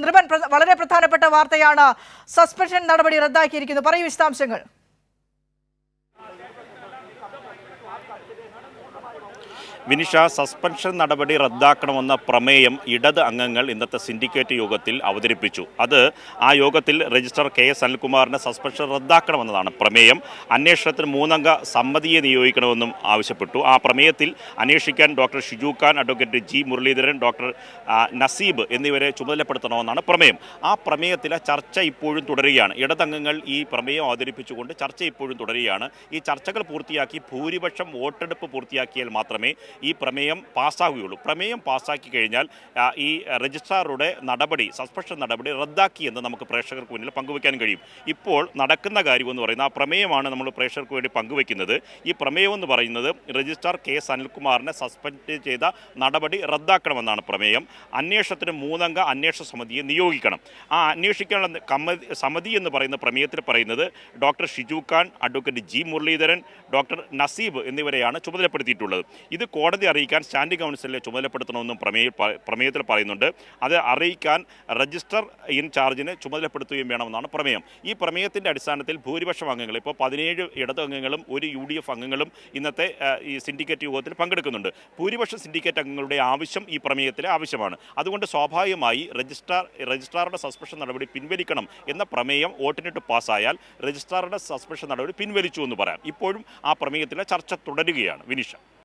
നൃപൻ, വളരെ പ്രധാനപ്പെട്ട വാർത്തയാണ്. സസ്പെൻഷൻ നടപടി റദ്ദാക്കിയിരിക്കുന്നു. പറയൂ വിശദാംശങ്ങൾ. വിനിഷ, സസ്പെൻഷൻ നടപടി റദ്ദാക്കണമെന്ന പ്രമേയം ഇടത് അംഗങ്ങൾ ഇന്നത്തെ സിൻഡിക്കേറ്റ് യോഗത്തിൽ അവതരിപ്പിച്ചു. ആ യോഗത്തിൽ രജിസ്ട്രാർ KS അനിൽകുമാറിന്റെ സസ്പെൻഷൻ റദ്ദാക്കണമെന്നതാണ് പ്രമേയം. അന്വേഷണത്തിന് 3 അംഗ സമിതിയെ നിയോഗിക്കണമെന്നും ആവശ്യപ്പെട്ടു. ആ പ്രമേയത്തിൽ അന്വേഷിക്കാൻ doctor Shiju Khan, advocate G Muraleedharan, doctor Naseeb എന്നിവരെ ചുമതലപ്പെടുത്തണമെന്നാണ് പ്രമേയം. ആ പ്രമേയത്തിലെ ചർച്ച ഇപ്പോഴും തുടരുകയാണ്. ഇടതംഗങ്ങൾ ഈ പ്രമേയം അവതരിപ്പിച്ചുകൊണ്ട് ചർച്ച ഇപ്പോഴും തുടരുകയാണ്. ഈ ചർച്ചകൾ പൂർത്തിയാക്കി ഭൂരിപക്ഷം വോട്ടെടുപ്പ് പൂർത്തിയാക്കിയാൽ മാത്രമേ ഈ പ്രമേയം പാസ്സാകുകയുള്ളൂ. പ്രമേയം പാസ്സാക്കി കഴിഞ്ഞാൽ ഈ രജിസ്ട്രാറുടെ നടപടി, സസ്പെൻഷൻ നടപടി റദ്ദാക്കി എന്ന് നമുക്ക് പ്രേക്ഷകർക്ക് മുന്നിൽ പങ്കുവയ്ക്കാൻ കഴിയും. ഇപ്പോൾ നടക്കുന്ന കാര്യമെന്ന് പറയുന്നത് ആ പ്രമേയമാണ് നമ്മൾ പ്രേക്ഷകർക്ക് വേണ്ടി പങ്കുവയ്ക്കുന്നത്. ഈ പ്രമേയം എന്ന് പറയുന്നത് രജിസ്ട്രാർ KS അനിൽകുമാറിനെ സസ്പെൻഡ് ചെയ്ത നടപടി റദ്ദാക്കണമെന്നാണ് പ്രമേയം. അന്വേഷണത്തിന് 3 അംഗ അന്വേഷണ സമിതിയെ നിയോഗിക്കണം. ആ അന്വേഷിക്കാനുള്ള സമിതി എന്ന് പറയുന്ന പ്രമേയത്തിൽ പറയുന്നത് doctor Shiju Khan, advocate G Muraleedharan, doctor Naseeb എന്നിവരെയാണ് ചുമതലപ്പെടുത്തിയിട്ടുള്ളത്. ഇത് കോടതി അറിയിക്കാൻ സ്റ്റാൻഡിംഗ് കൗൺസിലിനെ ചുമതലപ്പെടുത്തണമെന്നും പ്രമേയത്തിൽ പറയുന്നുണ്ട്. അത് അറിയിക്കാൻ രജിസ്ട്രാർ ഇൻചാർജിനെ ചുമതലപ്പെടുത്തുകയും വേണമെന്നാണ് പ്രമേയം. ഈ പ്രമേയത്തിൻ്റെ അടിസ്ഥാനത്തിൽ ഭൂരിപക്ഷം അംഗങ്ങൾ, ഇപ്പോൾ 17 ഇടത് അംഗങ്ങളും 1 UDF അംഗങ്ങളും ഇന്നത്തെ ഈ സിൻഡിക്കേറ്റ് യോഗത്തിൽ പങ്കെടുക്കുന്നുണ്ട്. ഭൂരിപക്ഷം സിൻഡിക്കേറ്റ് അംഗങ്ങളുടെ ആവശ്യം ഈ പ്രമേയത്തിലെ ആവശ്യമാണ്. അതുകൊണ്ട് സ്വാഭാവികമായി രജിസ്ട്രാറുടെ സസ്പെൻഷൻ നടപടി പിൻവലിക്കണം എന്ന പ്രമേയം വോട്ടിനിട്ട് പാസ്സായാൽ രജിസ്ട്രാറുടെ സസ്പെൻഷൻ നടപടി പിൻവലിച്ചു എന്ന് പറയാം. ഇപ്പോഴും ആ പ്രമേയത്തിലെ ചർച്ച തുടരുകയാണ്. വിനിഷ.